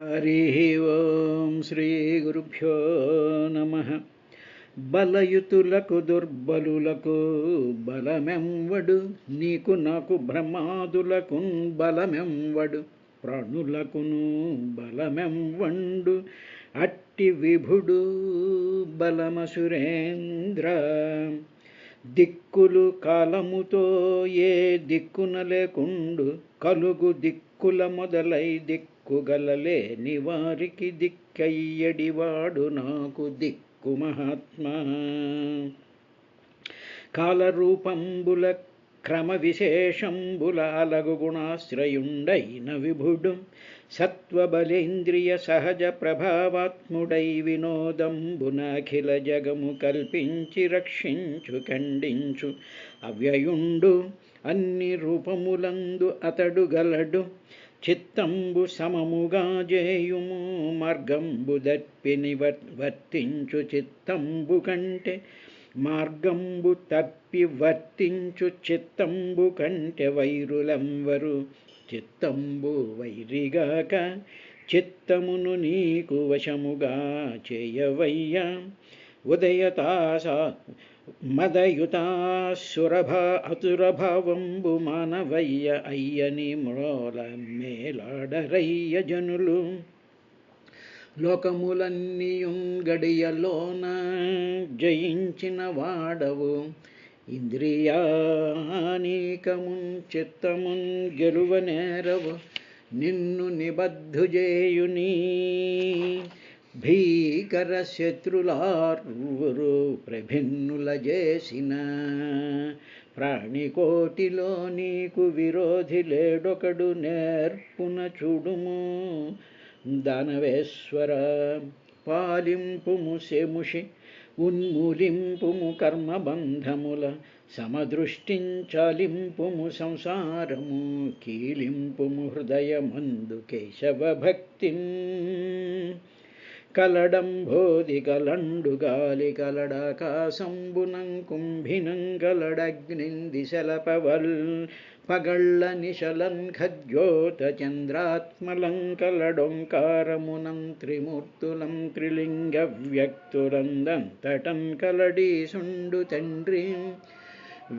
హరి ఓం శ్రీ గురుభ్యో నమ. బలయుతులకు దుర్బలులకు బలమెంవడు, నీకు నాకు బ్రహ్మాదులకు బలమెంవడు, ప్రాణులకును బలమెంవండు, అట్టి విభుడు బలమసురేంద్ర. దిక్కులు కాలముతో ఏ దిక్కున లేకుండు, కలుగు దిక్కుల మొదలై దిక్కుగలలేని వారికి దిక్కయ్యడివాడు నాకు దిక్కు మహాత్మా. కాలరూపంబుల క్రమ విశేషంబుల అలగు గుణాశ్రయుండైన విభుడు, సత్వబలేంద్రియ సహజ ప్రభావాత్ముడై వినోదంబున అఖిల జగము కల్పించి రక్షించు ఖండించు అవ్యయుండు. అన్ని రూపములందు అతడు గలడు, చిత్తంబు సమముగా జేయుము మార్గంబు దప్పిని వర్తించు చిత్తంబు కంటే, మార్గంబు తప్పి వర్తించు చిత్తంబు కంటే వైరులంవరు. చిత్తంబు వైరిగాక చిత్తమును నీకు వశముగా చేయవయ్యా. అతురభావంబు మానవయ్య అయ్యని మ్రోల మేలాడరయ్య జనులు. లోకములన్నీయుం గడియలోన జయించిన వాడవు, ఇంద్రియానీకమున్ చిత్తమున్ గెలువనేరవు. నిన్ను నిబద్ధుజేయుని భీకర శత్రులార్వురు ప్రభిన్నుల చేసిన, ప్రాణికోటిలో నీకు విరోధి లేడొకడు నేర్పున చూడుము. దానవేశ్వర పాలింపుము శముషి, ఉన్మూలింపుము కర్మబంధముల, సమదృష్టించాలింపుము సంసారము, కీలింపుము హృదయమందు కేశవ భక్తిన్. కలడంబోధి కలండు గాలి కలడాకాశంబునం కుంభినం కలడగ్నిందిశలపవల్, పగళ్ళ నిశలన్ ఖద్యోత చంద్రాత్మలం కలడొంకారమునం త్రిమూర్తులం త్రిలింగ వ్యక్తులందంతటం కలడీసుండు తండ్రి.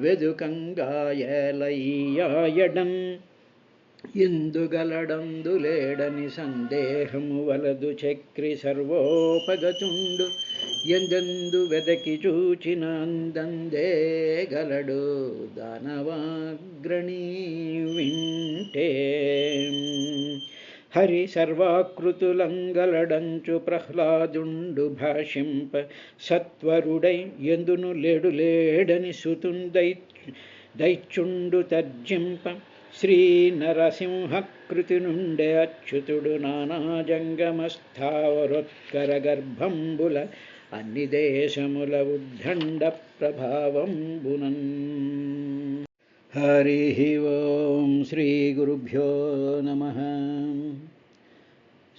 వెదుకంగాయలయ్యాయడం ఎందుగలడందులేడని సందేహము వలదు చక్రి సర్వోపగతుండు, ఎందెందు వెదకి చూచిన అందందే గలడు దానవాగ్రణీ వింటే. హరి సర్వాకృతులంగలడంచు ప్రహ్లాదుండు భాషింప, సత్వరుడై ఎందును లేడు లేడని సుతున్ దైత్యుండు తర్జింప. శ్రీ నరసింహకృతి నుండే అచ్యుతుడు నానాజంగమస్థావరోత్కర గర్భంబుల అన్ని దేశముల ఉద్దండ ప్రభావంబునన్. హరి ఓం శ్రీ గురుభ్యో నమ.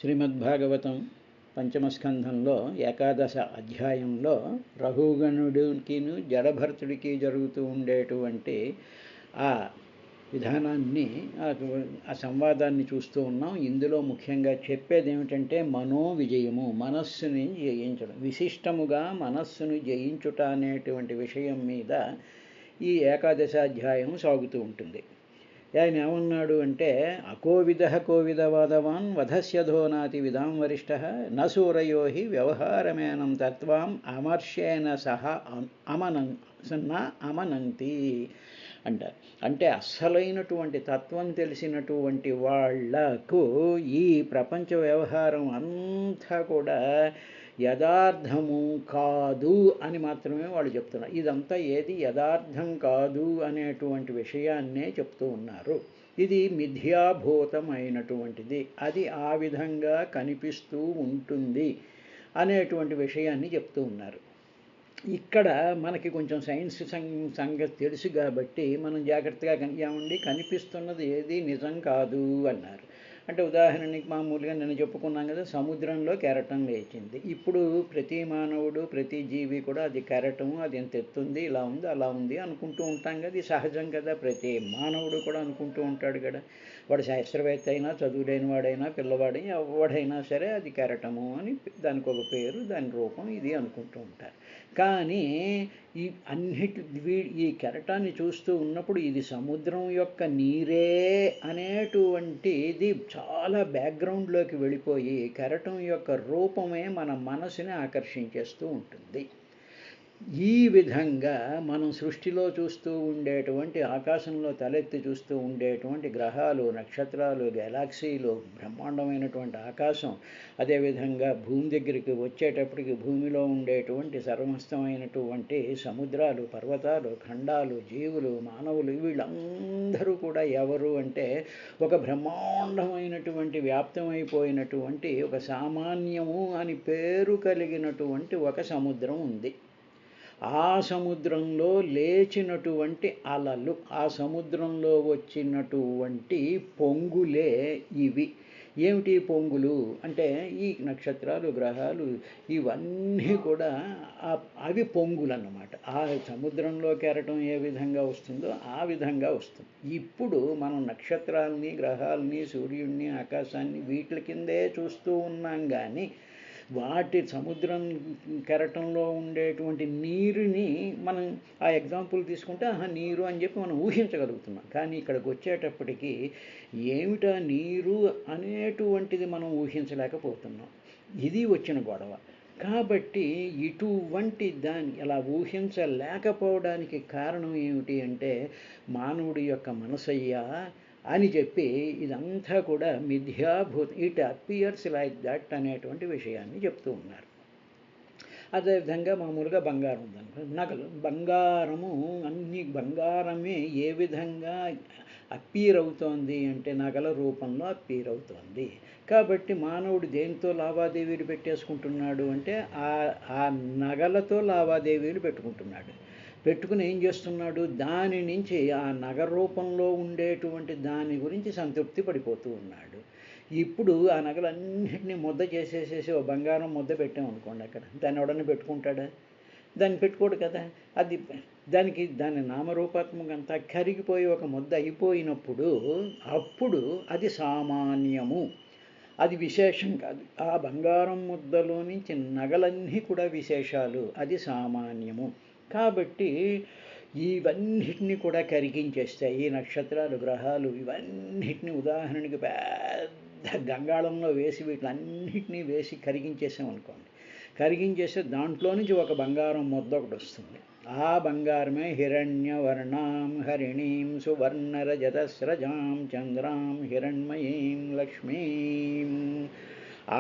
శ్రీమద్భాగవతం పంచమస్కంధంలో ఏకాదశ అధ్యాయంలో రఘుగణుడికిను జడభరతుడికి జరుగుతూ ఉండేటువంటి ఆ విధానాన్ని, ఆ సంవాదాన్ని చూస్తూ ఉన్నాం. ఇందులో ముఖ్యంగా చెప్పేది ఏమిటంటే మనోవిజయము, మనస్సుని జయించడం, విశిష్టముగా మనస్సును జయించుట అనేటువంటి విషయం మీద ఈ ఏకాదశాధ్యాయం సాగుతూ ఉంటుంది. ఆయన ఏమన్నాడు అంటే, అకోవిద కోవిదవాదవాన్ వధస్యధోనాతి విధాం వరిష్ఠ నసూరయో హి వ్యవహారమేనం తత్వాం అమర్ష్యేన సహ అమనంతి అంటారు. అంటే అస్సలైనటువంటి తత్వం తెలిసినటువంటి వాళ్లకు ఈ ప్రపంచ వ్యవహారం అంతా కూడా యథార్థము కాదు అని మాత్రమే వాళ్ళు చెప్తున్నారు. ఇదంతా ఏది యథార్థం కాదు అనేటువంటి విషయాన్నే చెప్తూ ఉన్నారు. ఇది మిథ్యాభూతమైనటువంటిది, అది ఆ విధంగా కనిపిస్తూ ఉంటుంది అనేటువంటి విషయాన్ని చెప్తూ ఉన్నారు. ఇక్కడ మనకి కొంచెం సైన్స్ సంగతి తెలుసు కాబట్టి మనం జాగ్రత్తగా ఏమండి, కనిపిస్తున్నది ఏది నిజం కాదు అన్నారు. అంటే ఉదాహరణకి మామూలుగా నేను చెప్పుకున్నాం కదా, సముద్రంలో కెరటం లేచింది. ఇప్పుడు ప్రతి మానవుడు, ప్రతి జీవి కూడా అది కెరటము, అది ఎంత ఎత్తుంది, ఇలా ఉంది, అలా ఉంది అనుకుంటూ ఉంటాం కదా. ఇది సహజం కదా, ప్రతి మానవుడు కూడా అనుకుంటూ ఉంటాడు కదా. వాడు శాస్త్రవేత్త అయినా, చదువులేని వాడైనా, పిల్లవాడైనా, ఎవడైనా సరే అది కెరటము అని దానికి ఒక పేరు, దాని రూపం ఇది అనుకుంటూ ఉంటారు. కానీ ఈ ఈ కెరటాన్ని చూస్తూ ఉన్నప్పుడు ఇది సముద్రం యొక్క నీరే అనేటువంటిది చాలా బ్యాక్గ్రౌండ్లోకి వెళ్ళిపోయి కెరటం యొక్క రూపమే మన మనసుని ఆకర్షించేస్తూ ఉంటుంది. ఈ విధంగా మనం సృష్టిలో చూస్తూ ఉండేటువంటి, ఆకాశంలో తలెత్తి చూస్తూ ఉండేటువంటి గ్రహాలు, నక్షత్రాలు, గెలాక్సీలు, బ్రహ్మాండమైనటువంటి ఆకాశం, అదేవిధంగా భూమి దగ్గరికి వచ్చేటప్పటికి భూమిలో ఉండేటువంటి సర్వమస్తమైనటువంటి సముద్రాలు, పర్వతాలు, ఖండాలు, జీవులు, మానవులు, వీళ్ళందరూ కూడా ఎవరు అంటే ఒక బ్రహ్మాండమైనటువంటి వ్యాప్తమైపోయినటువంటి ఒక సామాన్యము అని పేరు కలిగినటువంటి ఒక సముద్రం ఉంది. ఆ సముద్రంలో లేచినటువంటి అలలు, ఆ సముద్రంలో వచ్చినటువంటి పొంగులే ఇవి. ఏమిటి పొంగులు అంటే ఈ నక్షత్రాలు, గ్రహాలు ఇవన్నీ కూడా అవి పొంగులు అన్నమాట. ఆ సముద్రంలో కెరటం ఏ విధంగా వస్తుందో ఆ విధంగా వస్తుంది. ఇప్పుడు మనం నక్షత్రాలని, గ్రహాలని, సూర్యుడిని, ఆకాశాన్ని వీటి కిందే చూస్తూ ఉన్నాం. కానీ వాటి సముద్రం కెరటంలో ఉండేటువంటి నీరుని మనం ఆ ఎగ్జాంపుల్ తీసుకుంటే నీరు అని చెప్పి మనం ఊహించగలుగుతున్నాం. కానీ ఇక్కడికి వచ్చేటప్పటికి ఏమిటా నీరు అనేటువంటిది మనం ఊహించలేకపోతున్నాం. ఇది వచ్చిన గొడవ. కాబట్టి ఇటువంటి దాన్ని అలా ఊహించలేకపోవడానికి కారణం ఏమిటి అంటే మానవుడి యొక్క మనసయ్యా అని చెప్పి ఇదంతా కూడా మిథ్యాభూతం, ఇట్ అపియర్స్ లైక్ దట్ అనేటువంటి విషయాన్ని చెప్తూ ఉన్నారు. అదేవిధంగా మామూలుగా బంగారం ఉందనుకో, నగలు, బంగారము అన్ని బంగారమే ఏ విధంగా అప్పీర్ అవుతోంది అంటే నగల రూపంలో అప్పీర్ అవుతోంది. కాబట్టి మానవుడు దేనితో లావాదేవీలు పెట్టేసుకుంటున్నాడు అంటే ఆ నగలతో లావాదేవీలు పెట్టుకుంటున్నాడు. పెట్టుకుని ఏం చేస్తున్నాడు, దాని నుంచి ఆ నగర రూపంలో ఉండేటువంటి దాని గురించి సంతృప్తి పడిపోతూ ఉన్నాడు. ఇప్పుడు ఆ నగలన్నింటినీ ముద్ద చేసేసేసి ఓ బంగారం ముద్ద పెట్టామనుకోండి, అక్కడ దాన్ని ఎవడన్నా పెట్టుకుంటాడా? దాన్ని పెట్టుకోడు కదా. అది దాని నామరూపాత్మకంగా అంతా కరిగిపోయి ఒక ముద్ద అయిపోయినప్పుడు అప్పుడు అది సామాన్యము, అది విశేషం కాదు. ఆ బంగారం ముద్దలో నుంచి నగలన్నీ కూడా విశేషాలు, అది సామాన్యము. కాబట్టి ఇవన్నిటిని కూడా కరిగించేస్తాయి. ఈ నక్షత్రాలు, గ్రహాలు ఇవన్నిటిని ఉదాహరణకి పెద్ద గంగాళంలో వేసి వీటిలన్నిటినీ వేసి కరిగించేసామనుకోండి, కరిగించేస్తే దాంట్లో నుంచి ఒక బంగారం ముద్ద ఒకటి వస్తుంది. ఆ బంగారమే హిరణ్యవర్ణాం హరిణీం సువర్ణరజతస్రజాం చంద్రాం హిరణ్మయీం లక్ష్మీం.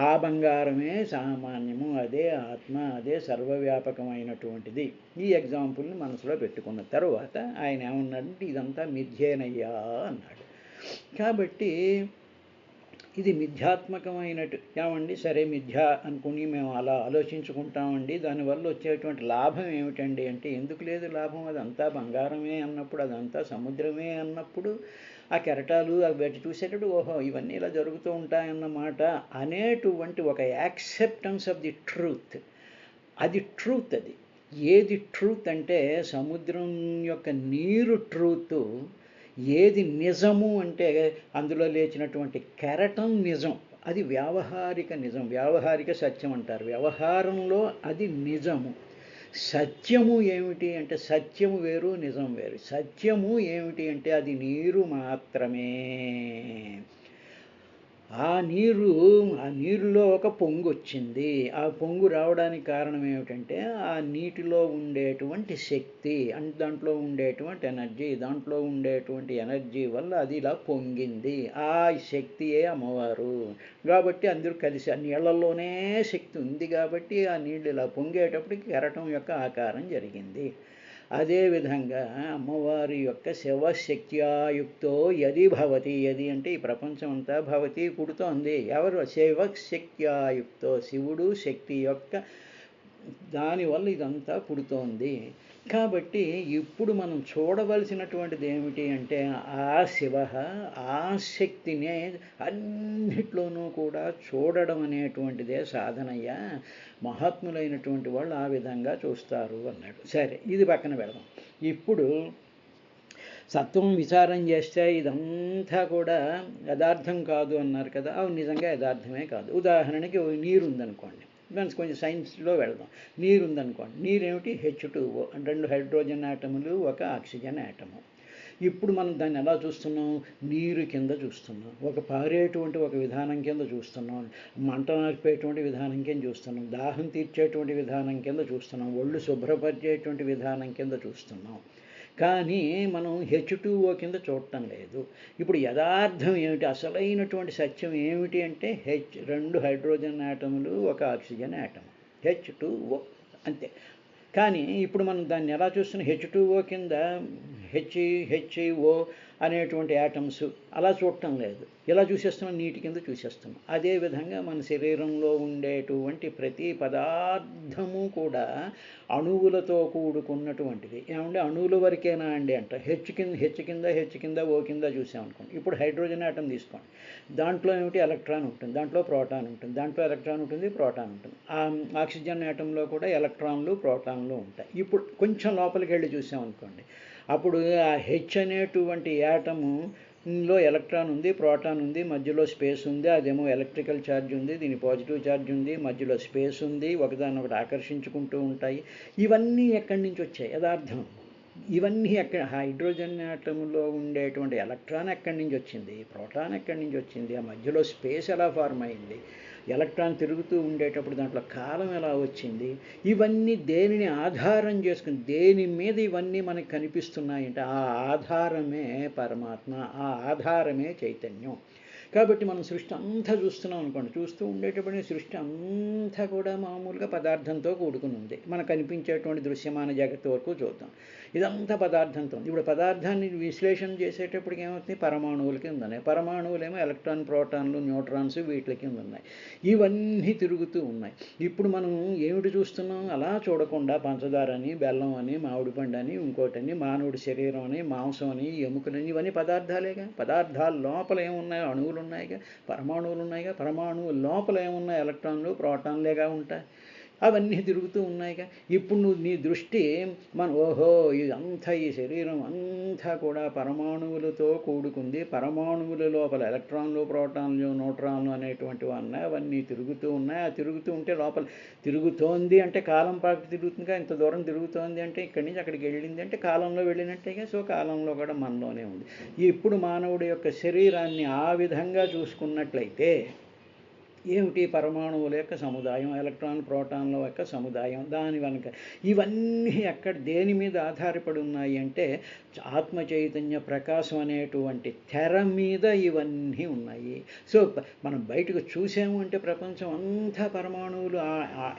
ఆ బంగారమే సామాన్యము, అదే ఆత్మ, అదే సర్వవ్యాపకమైనటువంటిది. ఈ ఎగ్జాంపుల్ని మనసులో పెట్టుకున్న తర్వాత ఆయన ఏమన్నాడంటే ఇదంతా మిథ్యేనయ్యా అన్నాడు. కాబట్టి ఇది మిథ్యాత్మకమైనట్టు. ఏమండి సరే మిథ్యా అనుకుని మేము అలా ఆలోచించుకుంటామండి, దానివల్ల వచ్చేటువంటి లాభం ఏమిటండి అంటే ఎందుకు లేదు లాభం, అదంతా బంగారమే అన్నప్పుడు, అదంతా సముద్రమే అన్నప్పుడు ఆ కెరటాలు అవి చూసేటప్పుడు ఓహో ఇవన్నీ ఇలా జరుగుతూ ఉంటాయన్నమాట అనేటువంటి ఒక యాక్సెప్టెన్స్ ఆఫ్ ది ట్రూత్. అది ట్రూత్. అది ఏది ట్రూత్ అంటే సముద్రం యొక్క నీరు ట్రూత్. ఏది నిజము అంటే అందులో లేచినటువంటి కెరటం నిజం, అది వ్యావహారిక నిజం, వ్యావహారిక సత్యం అంటారు. వ్యవహారంలో అది నిజము. సత్యము ఏమిటి అంటే సత్యము వేరు, నిజం వేరు. సత్యము ఏమిటి అంటే అది నీరు మాత్రమే. ఆ నీరులో ఒక పొంగు వచ్చింది. ఆ పొంగు రావడానికి కారణం ఏమిటంటే ఆ నీటిలో ఉండేటువంటి శక్తి, దాంట్లో ఉండేటువంటి ఎనర్జీ, దాంట్లో ఉండేటువంటి ఎనర్జీ వల్ల అది ఇలా పొంగింది. ఆ శక్తియే అమ్మవారు. కాబట్టి అందరూ కలిసి ఆ నీళ్లలోనే శక్తి ఉంది కాబట్టి ఆ నీళ్ళు ఇలా పొంగేటప్పటికి కెరటం యొక్క ఆకారం జరిగింది. అదేవిధంగా అమ్మవారి యొక్క శివశక్త్యాయుక్తో యది భవతి, యది అంటే ఈ ప్రపంచం అంతా భవతి పుడుతోంది. ఎవరు? శివశక్త్యాయుక్తో, శివుడు శక్తి యొక్క దానివల్ల ఇదంతా పుడుతోంది. కాబట్టి ఇప్పుడు మనం చూడవలసినటువంటిది ఏమిటి అంటే ఆ శివ ఆ శక్తినే అన్నిట్లోనూ కూడా చూడడం అనేటువంటిదే సాధనయ్యా. మహాత్ములైనటువంటి వాళ్ళు ఆ విధంగా చూస్తారు అన్నాడు. సరే, ఇది పక్కన పెడదాం. ఇప్పుడు సత్వం విచారం చేస్తే ఇదంతా కూడా యథార్థం కాదు అన్నారు కదా. అవి నిజంగా యథార్థమే కాదు. ఉదాహరణకి నీరు ఉందనుకోండి, దానికి కొంచెం సైన్స్లో వెళదాం. నీరు ఉందనుకోండి, నీరేమిటి H2O, 2 హైడ్రోజన్ ఆటములు, 1 ఆక్సిజన్ ఆటము. ఇప్పుడు మనం దాన్ని ఎలా చూస్తున్నాం? నీరు కింద చూస్తున్నాం, ఒక పారేటువంటి ఒక విధానం కింద చూస్తున్నాం, మంట నడిపేటువంటి విధానం కింద చూస్తున్నాం, దాహం తీర్చేటువంటి విధానం కింద చూస్తున్నాం, ఒళ్ళు శుభ్రపరిచేటువంటి విధానం కింద చూస్తున్నాం. కానీ మనం H2O కింద చూడటం లేదు. ఇప్పుడు యథార్థం ఏమిటి, అసలైనటువంటి సత్యం ఏమిటి అంటే 2 హైడ్రోజన్ ఆటములు, 1 ఆక్సిజన్ ఆటము, H2O, అంతే. కానీ ఇప్పుడు మనం దాన్ని ఎలా చూస్తున్నాం? H2O కింద HO అనేటువంటి యాటమ్స్ అలా చూడటం లేదు. ఎలా చూసేస్తున్నాం? నీటి కింద చూసేస్తున్నాం. అదేవిధంగా మన శరీరంలో ఉండేటువంటి ప్రతి పదార్థము కూడా అణువులతో కూడుకున్నటువంటిది. ఏమంటే అణువుల వరకేనా అండి అంట. హెచ్ కింద ఓ కింద చూసామనుకోండి. ఇప్పుడు హైడ్రోజన్ ఆటం తీసుకోండి, దాంట్లో ఏమిటి? ఎలక్ట్రాన్ ఉంటుంది, దాంట్లో ప్రోటాన్ ఉంటుంది, దాంట్లో ఎలక్ట్రాన్ ఉంటుంది, ప్రోటాన్ ఉంటుంది. ఆక్సిజన్ ఆటంలో కూడా ఎలక్ట్రాన్లు ప్రోటాన్లు ఉంటాయి. ఇప్పుడు కొంచెం లోపలికి వెళ్ళి చూసామనుకోండి, అప్పుడు ఆ హెచ్ అనేటువంటి యాటములో ఎలక్ట్రాన్ ఉంది, ప్రోటాన్ ఉంది, మధ్యలో స్పేస్ ఉంది. అదేమో ఎలక్ట్రికల్ ఛార్జ్ ఉంది, దీని పాజిటివ్ ఛార్జ్ ఉంది, మధ్యలో స్పేస్ ఉంది, ఒకదాన్నొకటి ఆకర్షించుకుంటూ ఉంటాయి. ఇవన్నీ ఎక్కడి నుంచి వచ్చాయి? యథార్థం. ఇవన్నీ ఎక్కడ? హైడ్రోజన్ ఆటంలో ఉండేటువంటి ఎలక్ట్రాన్ ఎక్కడి నుంచి వచ్చింది? ప్రోటాన్ ఎక్కడి నుంచి వచ్చింది? ఆ మధ్యలో స్పేస్ ఎలా ఫార్మ్ అయింది? ఎలక్ట్రాన్ తిరుగుతూ ఉండేటప్పుడు దాంట్లో కాలం ఎలా వచ్చింది? ఇవన్నీ దేనిని ఆధారం చేసుకుని, దేని మీద ఇవన్నీ మనకు కనిపిస్తున్నాయంటే ఆ ఆధారమే పరమాత్మ, ఆ ఆధారమే చైతన్యం. కాబట్టి మనం సృష్టి అంతా చూస్తున్నాం అనుకోండి, చూస్తూ ఉండేటప్పుడు సృష్టి అంతా కూడా మామూలుగా పదార్థంతో కూడుకుని ఉంది. మనకు కనిపించేటువంటి దృశ్యమాన జగత్తు వరకు చూద్దాం, ఇదంతా పదార్థంతో ఉంది. ఇప్పుడు పదార్థాన్ని విశ్లేషణ చేసేటప్పటికి ఏమవుతుంది? పరమాణువుల కింద ఉన్నాయి. పరమాణువులేమో ఎలక్ట్రాన్, ప్రోటాన్లు, న్యూట్రాన్స్ వీటి కింద ఉన్నాయి. ఇవన్నీ తిరుగుతూ ఉన్నాయి. ఇప్పుడు మనం ఏమిటి చూస్తున్నాం? అలా చూడకుండా పంచదారని, బెల్లం అని, మామిడి పండు అని, ఇంకోటని, మానవుడి శరీరం అని, మాంసం అని, ఎముకలని, ఇవన్నీ పదార్థాలేగా. పదార్థాల లోపల ఏమున్నాయి? అణువులు ఉన్నాయిగా, పరమాణువులు ఉన్నాయిగా. పరమాణువుల లోపల ఏమున్నాయి? ఎలక్ట్రాన్లు, ప్రోటాన్లేగా ఉంటాయి. అవన్నీ తిరుగుతూ ఉన్నాయిగా. ఇప్పుడు నువ్వు నీ దృష్టి ఓహో ఇదంతా, ఈ శరీరం అంతా కూడా పరమాణువులతో కూడుకుంది, పరమాణువుల లోపల ఎలక్ట్రాన్లు, ప్రోటాన్లు, న్యూట్రాన్లు అనేటువంటివి ఉన్నాయి, అవన్నీ తిరుగుతూ ఉన్నాయి. ఆ తిరుగుతూ ఉంటే లోపల తిరుగుతోంది అంటే కాలం పాటు తిరుగుతుందిగా. ఇంత దూరం తిరుగుతోంది అంటే ఇక్కడి నుంచి అక్కడికి వెళ్ళింది అంటే కాలంలో వెళ్ళినట్టేగా. సో కాలంలో కూడా మనలోనే ఉంది. ఇప్పుడు మానవుడి యొక్క శరీరాన్ని ఆ విధంగా చూసుకున్నట్లయితే ఏమిటి? పరమాణువుల యొక్క సముదాయం, ఎలక్ట్రాన్, ప్రోటాన్ల యొక్క సముదాయం. దాని వెనుక ఇవన్నీ ఎక్కడ, దేని మీద ఆధారపడి ఉన్నాయి అంటే ఆత్మ చైతన్య ప్రకాశం అనేటువంటి తెర మీద ఇవన్నీ ఉన్నాయి. సో మనం బయటకు చూసాము అంటే ప్రపంచం అంతా పరమాణువులు,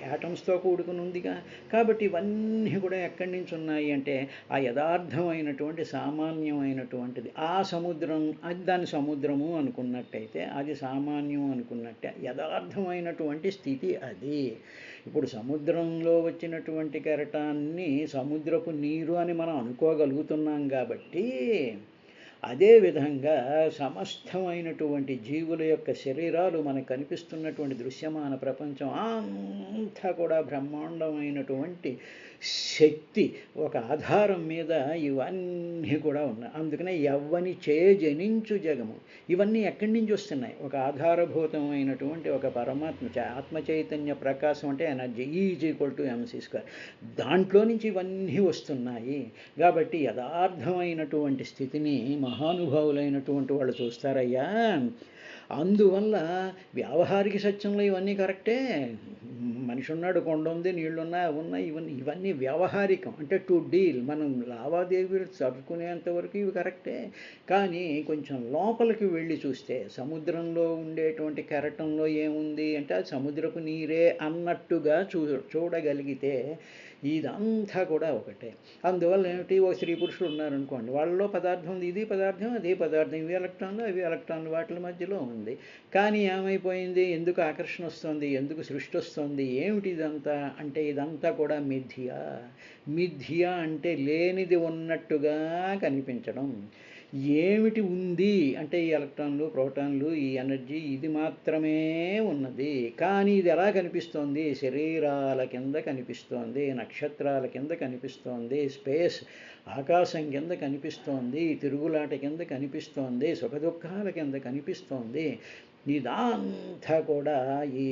యాటమ్స్తో కూడుకుని ఉందిగా. కాబట్టి ఇవన్నీ కూడా ఎక్కడి నుంచి ఉన్నాయి అంటే ఆ యథార్థమైనటువంటి సామాన్యమైనటువంటిది. ఆ సముద్రం, అది దాని సముద్రము అనుకున్నట్టయితే, అది సామాన్యం అనుకున్నట్టే యథార్థమైనటువంటి స్థితి అది. ఇప్పుడు సముద్రంలో వచ్చినటువంటి కెరటాన్ని సముద్రపు నీరు అని మనం అనుకోగలుగుతున్నాం కాబట్టి, అదేవిధంగా సమస్తమైనటువంటి జీవుల యొక్క శరీరాలు మనకు కనిపిస్తున్నటువంటి దృశ్యమాన ప్రపంచం అంతా కూడా బ్రహ్మాండమైనటువంటి శక్తి, ఒక ఆధారం మీద ఇవన్నీ కూడా ఉన్నాయి. అందుకనే ఎవ్వని జనించు జగము, ఇవన్నీ ఎక్కడి నుంచి వస్తున్నాయి? ఒక ఆధారభూతమైనటువంటి ఒక పరమాత్మ ఆత్మ చైతన్య ప్రకాశం అంటే ఎనర్జీ, E=mc². దాంట్లో నుంచి ఇవన్నీ వస్తున్నాయి. కాబట్టి యథార్థమైనటువంటి స్థితిని మహానుభావులైనటువంటి వాళ్ళు చూస్తారయ్యా. అందువల్ల వ్యావహారిక సత్యంలో ఇవన్నీ కరెక్టే. మనిషి ఉన్నాడు, కొండ ఉంది, నీళ్లున్నా ఉన్నాయి, ఇవన్నీ వ్యావహారికం అంటే టు డీల్, మనం లావాదేవీలు జరుపుకునేంత వరకు ఇవి కరెక్టే. కానీ కొంచెం లోపలికి వెళ్ళి చూస్తే సముద్రంలో ఉండేటువంటి కెరటంలో ఏముంది అంటే అది సముద్రపు నీరే అన్నట్టుగా చూడగలిగితే ఇదంతా కూడా ఒకటే. అందువల్ల ఏమిటి? ఓ స్త్రీ పురుషులు ఉన్నారనుకోండి, వాళ్ళలో పదార్థం ఉంది, ఇది పదార్థం, అదే పదార్థం, ఇవి ఎలక్ట్రాన్లు, అవి ఎలక్ట్రాన్లు, వాటి మధ్యలో ఉంది. కానీ ఏమైపోయింది? ఎందుకు ఆకర్షణ వస్తుంది? ఎందుకు సృష్టి వస్తుంది? ఏమిటి ఇదంతా అంటే ఇదంతా కూడా మిథ్య. మిథ్య అంటే లేనిది ఉన్నట్టుగా కనిపించడం. ఏమిటి ఉంది అంటే ఈ ఎలక్ట్రాన్లు, ప్రోటాన్లు, ఈ ఎనర్జీ ఇది మాత్రమే ఉన్నది. కానీ ఇది ఎలా కనిపిస్తోంది? శరీరాల కింద కనిపిస్తోంది, నక్షత్రాల కింద కనిపిస్తోంది, స్పేస్ ఆకాశం కింద కనిపిస్తోంది, తిరుగులాట కింద కనిపిస్తోంది, సుఖదుఖాల కింద కనిపిస్తోంది. ఇదంతా కూడా ఈ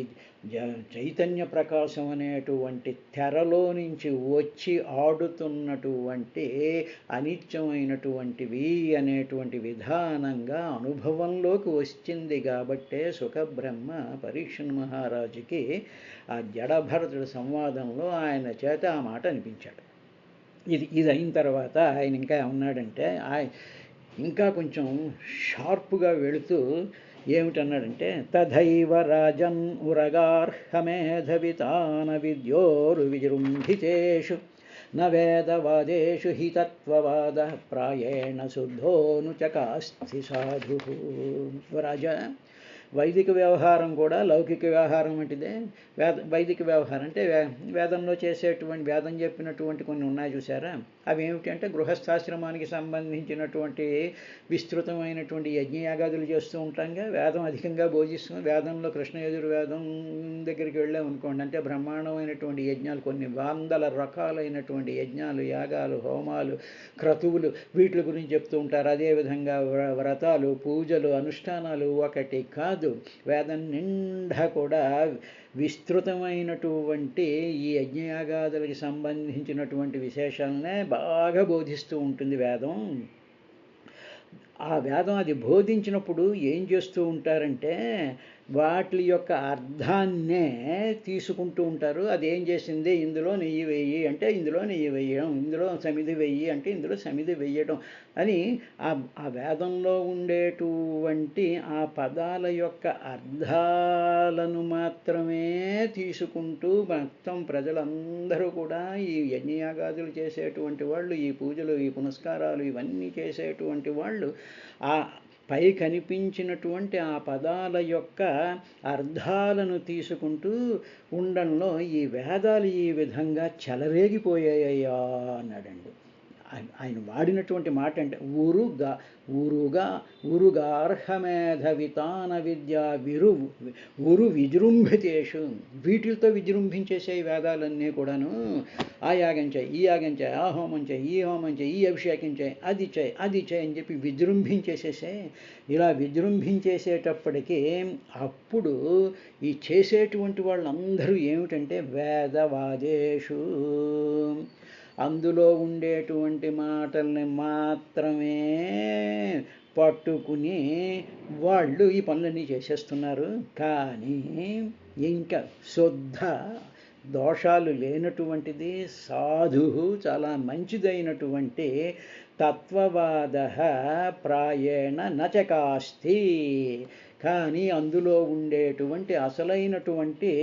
చైతన్య ప్రకాశం అనేటువంటి తెరలో నుంచి వచ్చి ఆడుతున్నటువంటి అనిత్యమైనటువంటివి అనేటువంటి విధానంగా అనుభవంలోకి వచ్చింది. కాబట్టే సుఖబ్రహ్మ పరీక్షణ్ మహారాజుకి ఆ జడభరతుడి సంవాదంలో ఆయన చేత ఆ మాట అనిపించాడు. ఇది అయిన తర్వాత ఆయన ఇంకా ఏమన్నాడంటే ఇంకా కొంచెం షార్ప్గా వెళుతూ ఏమిటన్నాడంటే, తథైవ రాజన్ ఉరగార్హమేధవితాన విద్యోరు విజృంభితేషు న వేదవాదేషు హి తత్వవాద ప్రాయేణ శుద్ధోను చకాస్తి సాధు. రాజా, వైదిక వ్యవహారం కూడా లౌకిక వ్యవహారం వంటిదే. వైదిక వ్యవహారం అంటే వేదంలో చేసేటువంటి, వేదం చెప్పినటువంటి కొన్ని ఉన్నాయి చూసారా, అవి ఏమిటి అంటే గృహస్థాశ్రమానికి సంబంధించినటువంటి విస్తృతమైనటువంటి యజ్ఞయాగాదులు చేస్తూ ఉంటాంగా. వేదం అధికంగా బోధిస్తుంది. వేదంలో కృష్ణ యజుర్వేదం దగ్గరికి వెళ్ళామనుకోండి, అంటే బ్రహ్మాండమైనటువంటి యజ్ఞాలు, కొన్ని వందల రకాలైనటువంటి యజ్ఞాలు, యాగాలు, హోమాలు, క్రతువులు, వీటి గురించి చెప్తూ ఉంటారు. అదేవిధంగా వ్రతాలు, పూజలు, అనుష్ఠానాలు ఒకటి కాదు, వేదం నిండా కూడా విస్తృతమైనటువంటి ఈ యజ్ఞయాగాదులకి సంబంధించినటువంటి విశేషాలనే బాగా బోధిస్తూ ఉంటుంది వేదం. ఆ వేదం అది బోధించినప్పుడు ఏం చేస్తూ ఉంటారంటే వాటి యొక్క అర్థాన్నే తీసుకుంటూ ఉంటారు. అది ఏం చేసింది, ఇందులో నెయ్యి వెయ్యి అంటే ఇందులో నెయ్యి వేయడం, ఇందులో సమిధి వెయ్యి అంటే ఇందులో సమిధి వెయ్యడం అని ఆ వేదంలో ఉండేటువంటి ఆ పదాల యొక్క అర్థాలను మాత్రమే తీసుకుంటూ మొత్తం ప్రజలందరూ కూడా ఈ యజ్ఞయాగాదులు చేసేటువంటి వాళ్ళు, ఈ పూజలు, ఈ పునస్కారాలు ఇవన్నీ చేసేటువంటి వాళ్ళు ఆ పై కనిపించినటువంటి ఆ పదాల యొక్క అర్థాలను తీసుకుంటూ ఉండడంలో ఈ వేదాలు ఈ విధంగా చెలరేగిపోయాయ్యా అన్నాడండి. ఆయన వాడినటువంటి మాట అంటే ఉరుగార్హమేధవితాన విద్యా ఉరు విజృంభితేషు. వీటితో విజృంభించేసే వేదాలన్నీ కూడాను ఆ యాగం చేయి, ఈ యాగం చేయి, ఆ హోమం చేయి, ఈ హోమం చేయి, ఈ అభిషేకం చేయి, అది చేయి, అది చేయి అని చెప్పి విజృంభించేసేసే. ఇలా విజృంభించేసేటప్పటికీ అప్పుడు ఈ చేసేటువంటి వాళ్ళందరూ ఏమిటంటే వేదవాదేషు, అందులో ఉండేటువంటి మాటల్ని మాత్రమే పట్టుకుని వాళ్ళు ఈ పనులన్నీ చేసేస్తున్నారు. కానీ ఇంకా శుద్ధ దోషాలు లేనటువంటిది, సాధు చాలా మంచిదైనటువంటి తత్వవాద ప్రాయేణ నచకాస్తి. కానీ అందులో ఉండేటువంటి అసలైనటువంటి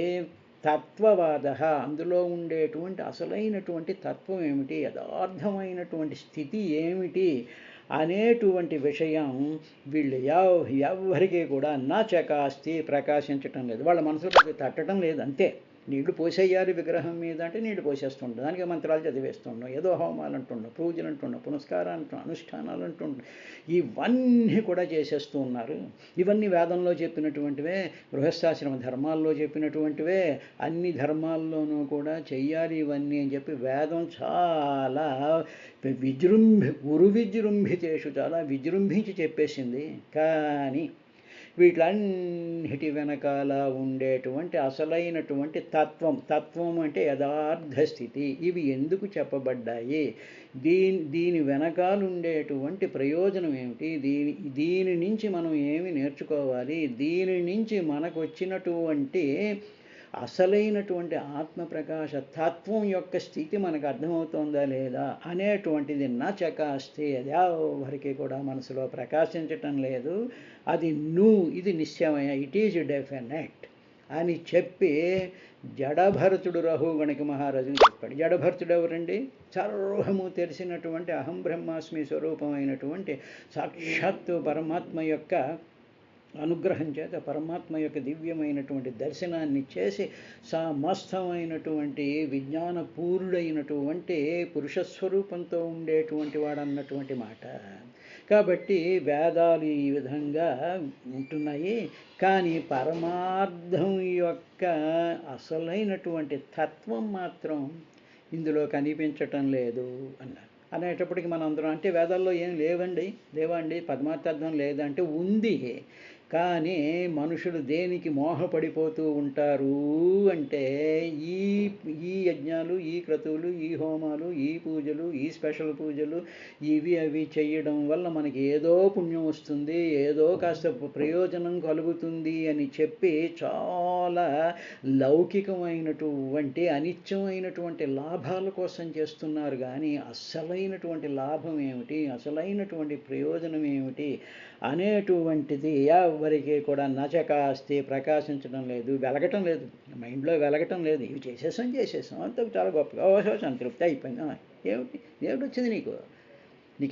తత్వవాద, అందులో ఉండేటువంటి అసలైనటువంటి తత్వం ఏమిటి, యథార్థమైనటువంటి స్థితి ఏమిటి అనేటువంటి విషయం వీళ్ళు ఎవరికి కూడా చకాస్తి ప్రకాశించటం లేదు. వాళ్ళ మనసులో తట్టడం లేదు. అంతే. నీళ్లు పోసేయాలి విగ్రహం మీద అంటే నీళ్లు పోసేస్తుంటాం, దానికి మంత్రాలు చదివేస్తుంటాం, ఏదో హోమాలు అంటుండం, పూజలు అంటుండం, పునస్కారాలు అంటున్నాం, అనుష్ఠానాలు అంటుండం, ఇవన్నీ కూడా చేసేస్తూ ఉన్నారు. ఇవన్నీ వేదంలో చెప్పినటువంటివే, గృహస్థాశ్రమ ధర్మాల్లో చెప్పినటువంటివే, అన్ని ధర్మాల్లోనూ కూడా చెయ్యాలి ఇవన్నీ అని చెప్పి వేదం చాలా విజృంభితేషు, చాలా విజృంభించి చెప్పేసింది. కానీ వీటిలన్నిటి వెనకాల ఉండేటువంటి అసలైనటువంటి తత్వం అంటే యథార్థ స్థితి, ఇవి ఎందుకు చెప్పబడ్డాయి, దీని వెనకాల ఉండేటువంటి ప్రయోజనం ఏమిటి, దీని నుంచి మనం ఏమి నేర్చుకోవాలి, దీని నుంచి మనకు వచ్చినటువంటి అసలైనటువంటి ఆత్మప్రకాశ తత్వం యొక్క స్థితి మనకు అర్థమవుతోందా లేదా అనేటువంటిది చకాస్తి, అది ఎవరికి కూడా మనసులో ప్రకాశించటం లేదు. అది ఇది నిశ్చయమయ, ఇట్ ఈజ్ డెఫినెట్ అని చెప్పి జడభరతుడు రఘుగణిక మహారాజుని చెప్పాడు. జడభరతుడు ఎవరండి? సర్వము తెలిసినటువంటి అహం బ్రహ్మాస్మి స్వరూపమైనటువంటి సాక్షాత్తు పరమాత్మ యొక్క అనుగ్రహం చేత పరమాత్మ యొక్క దివ్యమైనటువంటి దర్శనాన్ని చేసి సమస్తమైనటువంటి విజ్ఞానపూరుడైనటువంటి పురుషస్వరూపంతో ఉండేటువంటి వాడన్నటువంటి మాట. కాబట్టి వేదాలు ఈ విధంగా ఉంటున్నాయి, కానీ పరమార్థం యొక్క అసలైనటువంటి తత్వం మాత్రం ఇందులో కనిపించటం లేదు అన్నారు. అనేటప్పటికి మనం అందరం అంటే వేదాల్లో ఏం లేవా అండి పరమార్థార్థం లేదంటే ఉంది, కానీ మనుషులు దేనికి మోహపడిపోతూ ఉంటారు అంటే ఈ ఈ యజ్ఞాలు, ఈ క్రతువులు, ఈ హోమాలు, ఈ పూజలు, ఈ స్పెషల్ పూజలు, అవి చేయడం వల్ల మనకి ఏదో పుణ్యం వస్తుంది, ఏదో కాస్త ప్రయోజనం కలుగుతుంది అని చెప్పి చాలా లౌకికమైనటువంటి అనిత్యమైనటువంటి లాభాల కోసం చేస్తున్నారు. కానీ అసలైనటువంటి లాభం ఏమిటి, అసలైనటువంటి ప్రయోజనం ఏమిటి అనేటువంటిది ఎవరికి కూడా నచకాస్తి ప్రకాశించడం లేదు, వెలగటం లేదు, మైండ్లో వెలగటం లేదు. ఇవి చేసేసాం అంత చాలా గొప్పగా ఓహో సంతృప్తి అయిపోయింది. ఏమిటి వచ్చింది నీకు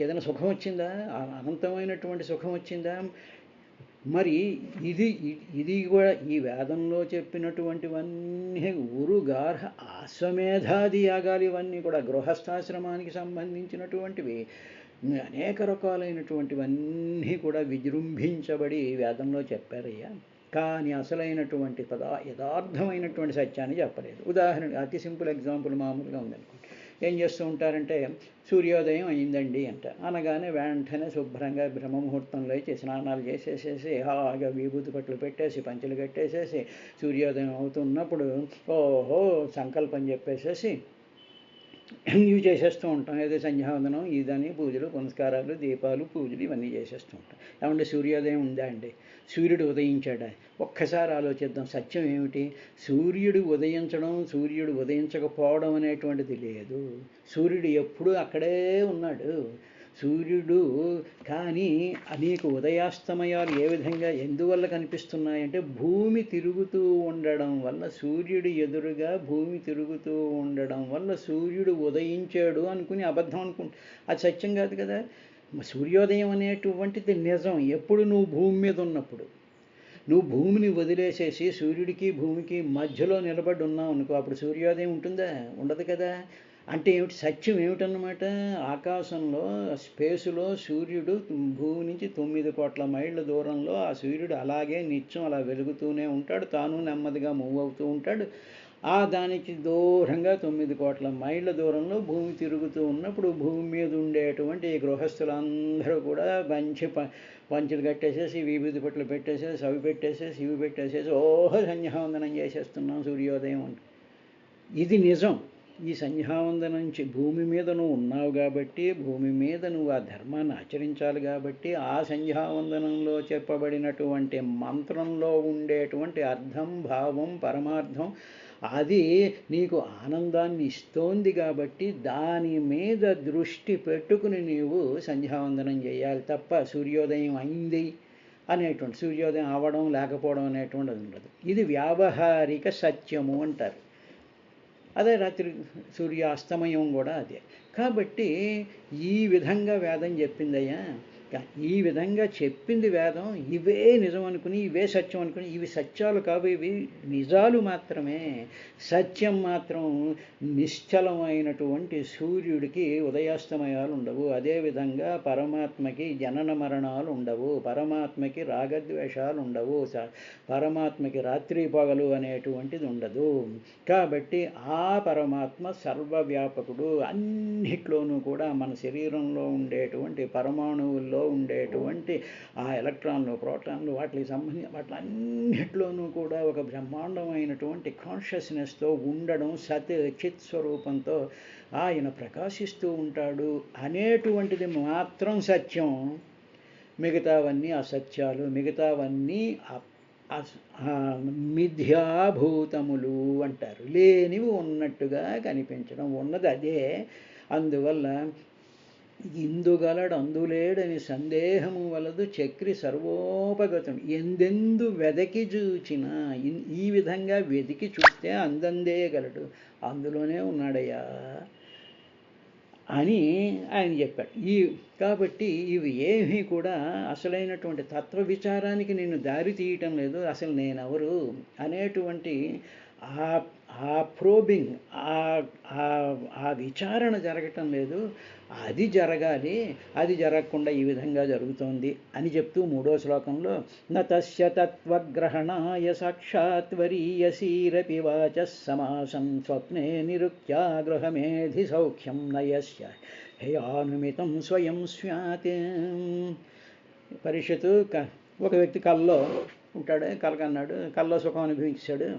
ఏదైనా సుఖం వచ్చిందా, అనంతమైనటువంటి సుఖం వచ్చిందా? మరి ఇది కూడా ఈ వేదంలో చెప్పినటువంటివన్నీ ఉరుగార్హ అశ్వమేధాది యాగాలు ఇవన్నీ కూడా గృహస్థాశ్రమానికి సంబంధించినటువంటివి, అనేక రకాలైనటువంటివన్నీ కూడా విజృంభించబడి వేదంలో చెప్పారయ్యా. కానీ అసలైనటువంటి యథార్థమైనటువంటి సత్యాన్ని చెప్పలేదు. ఉదాహరణ అతి సింపుల్ ఎగ్జాంపుల్ మామూలుగా ఉందనుకోండి. ఏం చేస్తూ ఉంటారంటే సూర్యోదయం అయిందండి అంట అనగానే వెంటనే శుభ్రంగా బ్రహ్మముహూర్తంలో స్నానాలు చేసేసేసి హాగా విభూతి పట్లు పెట్టేసి పంచెలు కట్టేసేసి సూర్యోదయం అవుతున్నప్పుడు ఓహో సంకల్పం చెప్పేసేసి ఇవి చేసేస్తూ ఉంటాం. ఏదో సంధ్యావందనం ఇదని పూజలు పునస్కారాలు దీపాలు పూజలు ఇవన్నీ చేసేస్తూ ఉంటాం. ఏమంటే సూర్యోదయం ఉందా అండి, సూర్యుడు ఉదయించాడా? ఒక్కసారి ఆలోచిద్దాం. సత్యం ఏమిటి? సూర్యుడు ఉదయించడం, సూర్యుడు ఉదయించకపోవడం అనేటువంటిది లేదు. సూర్యుడు ఎప్పుడూ అక్కడే ఉన్నాడు సూర్యుడు. కానీ అనేక ఉదయాస్తమయాలు ఏ విధంగా ఎందువల్ల కనిపిస్తున్నాయంటే భూమి తిరుగుతూ ఉండడం వల్ల, సూర్యుడు ఎదురుగా భూమి తిరుగుతూ ఉండడం వల్ల సూర్యుడు ఉదయించాడు అనుకుని అబద్ధం అనుకుంటా, అది సత్యం కాదు కదా. సూర్యోదయం అనేటువంటిది నిజం ఎప్పుడు నువ్వు భూమి మీద ఉన్నప్పుడు. నువ్వు భూమిని వదిలేసేసి సూర్యుడికి భూమికి మధ్యలో నిలబడి ఉన్నావు అనుకో, అప్పుడు సూర్యోదయం ఉంటుందా? ఉండదు కదా. అంటే ఏమిటి సత్యం ఏమిటన్నమాట? ఆకాశంలో స్పేసులో సూర్యుడు భూమి నుంచి 9 కోట్ల మైళ్ళ దూరంలో ఆ సూర్యుడు అలాగే నిత్యం అలా వెలుగుతూనే ఉంటాడు, తాను నెమ్మదిగా మూవ్ అవుతూ ఉంటాడు. దానికి దూరంగా 9 కోట్ల మైళ్ళ దూరంలో భూమి తిరుగుతూ ఉన్నప్పుడు భూమి మీద ఉండేటువంటి గృహస్థులందరూ కూడా మంచి పంచులు కట్టేసేసి విభూతి పట్లు పెట్టేసేసి అవి పెట్టేసేసి ఇవి పెట్టేసేసి ఓహో సంధ్యావందనం చేసేస్తున్నాం సూర్యోదయం అంటే. ఇది నిజం. ఈ సంధ్యావందనం నుంచి భూమి మీద నువ్వు ఉన్నావు కాబట్టి, భూమి మీద నువ్వు ఆ ధర్మాన్ని ఆచరించాలి కాబట్టి, ఆ సంధ్యావందనంలో చెప్పబడినటువంటి మంత్రంలో ఉండేటువంటి అర్థం, భావం, పరమార్థం అది నీకు ఆనందాన్ని ఇస్తోంది కాబట్టి దాని మీద దృష్టి పెట్టుకుని నీవు సంధ్యావందనం చేయాలి తప్ప సూర్యోదయం అయింది అనేటువంటి, సూర్యోదయం అవ్వడం లేకపోవడం అనేటువంటిది ఉండదు. ఇది వ్యావహారిక సత్యము అంటారు. అదే రాత్రి సూర్యాస్తమయం కూడా అదే. కాబట్టి ఈ విధంగా వేదం చెప్పిందయ్యా. ఈ విధంగా చెప్పింది వేదం. ఇవే నిజం అనుకుని, ఇవే సత్యం అనుకుని, ఇవి సత్యాలు కావు, ఇవి నిజాలు మాత్రమే. సత్యం మాత్రం నిశ్చలమైనటువంటి సూర్యుడికి ఉదయాస్తమయాలు ఉండవు. అదేవిధంగా పరమాత్మకి జనన మరణాలు ఉండవు, పరమాత్మకి రాగద్వేషాలు ఉండవు, పరమాత్మకి రాత్రి పగలు అనేటువంటిది ఉండదు. కాబట్టి ఆ పరమాత్మ సర్వవ్యాపకుడు. అన్నిట్లోనూ కూడా మన శరీరంలో ఉండేటువంటి పరమాణువుల్లో ఉండేటువంటి ఆ ఎలక్ట్రాన్లు, ప్రోటాన్లు, వాటికి సంబంధించి వాటిలన్నిట్లోనూ కూడా ఒక బ్రహ్మాండమైనటువంటి కాన్షియస్నెస్తో ఉండడం, చిత్ స్వరూపంతో ఆయన ప్రకాశిస్తూ ఉంటాడు అనేటువంటిది మాత్రం సత్యం. మిగతావన్నీ అసత్యాలు, మిగతావన్నీ మిథ్యాభూతములు అంటారు. లేనివి ఉన్నట్టుగా కనిపించడం, ఉన్నది అదే. అందువల్ల ఇందుగలడు అందులేడని సందేహము వలదు చక్రి సర్వోపగతం ఎందెందు వెదకి చూచినా. ఈ విధంగా వెతికి చూస్తే అందందే గలడు, అందులోనే ఉన్నాడయ్యా అని ఆయన చెప్పాడు. కాబట్టి ఇవి ఏమీ కూడా అసలైనటువంటి తత్వ విచారానికి నిన్ను దారి తీయటం లేదు. అసలు నేనెవరు అనేటువంటి ఆ ఆ ప్రోబింగ్, ఆ విచారణ జరగటం లేదు. అది జరగాలి. అది జరగకుండా ఈ విధంగా జరుగుతోంది అని చెప్తూ మూడో శ్లోకంలో నతస్య తత్వగ్రహణాయ సాక్షాత్వరీయసీరపి వాచ సమాసం స్వప్నే నిరుక్త్యా గృహమేధి సౌఖ్యం నయస్య హేయానుమితం స్వయం స్యాత్. పరిషత్తు ఒక వ్యక్తి కల్లో ఉంటాడు, కలకన్నాడు, కల్లో సుఖం అనుభవించాడు.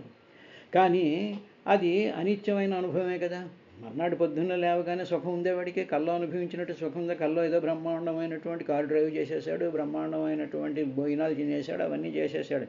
కానీ అది అనిత్యమైన అనుభవమే కదా. మర్నాడు పొద్దున్న లేవగానే సుఖం ఉండేవాడికి కల్లో అనుభవించినట్టు సుఖం ఉందా? కల్లో ఏదో బ్రహ్మాండమైనటువంటి కారు డ్రైవ్ చేసేసాడు, బ్రహ్మాండమైనటువంటి భోజనాలు తినేసాడు, అవన్నీ చేసేసాడు.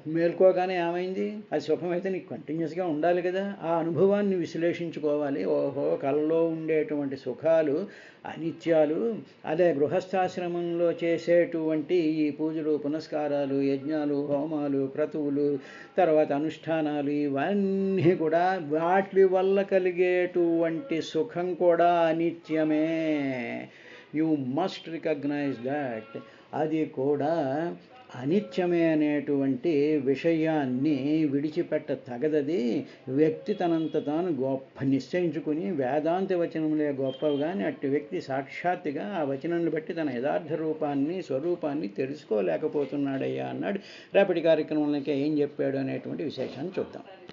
మేల్కోగానే ఏమైంది? అది సుఖమైతే నీకు కంటిన్యూస్గా ఉండాలి కదా. ఆ అనుభవాన్ని విశ్లేషించుకోవాలి. ఓహో, కలలో ఉండేటువంటి సుఖాలు అనిత్యాలు. అదే గృహస్థాశ్రమంలో చేసేటువంటి ఈ పూజలు, పునస్కారాలు, యజ్ఞాలు, హోమాలు, క్రతువులు, తర్వాత అనుష్ఠానాలు, ఇవన్నీ కూడా వాటి వల్ల కలిగేటువంటి సుఖం కూడా అనిత్యమే. You must recognise that. అది కూడా అనిత్యమే అనేటువంటి విషయాన్ని విడిచిపెట్ట తగదది. వ్యక్తి తనంత తాను గొప్ప నిశ్చయించుకుని వేదాంత వచనములే గొప్పవి కానీ అట్టి వ్యక్తి సాక్షాత్తుగా ఆ వచనాన్ని బట్టి తన యథార్థ రూపాన్ని, స్వరూపాన్ని తెలుసుకోలేకపోతున్నాడయ్యా అన్నాడు. రేపటి కార్యక్రమంలోకి ఏం చెప్పాడు అనేటువంటి విశేషాన్ని చూద్దాం.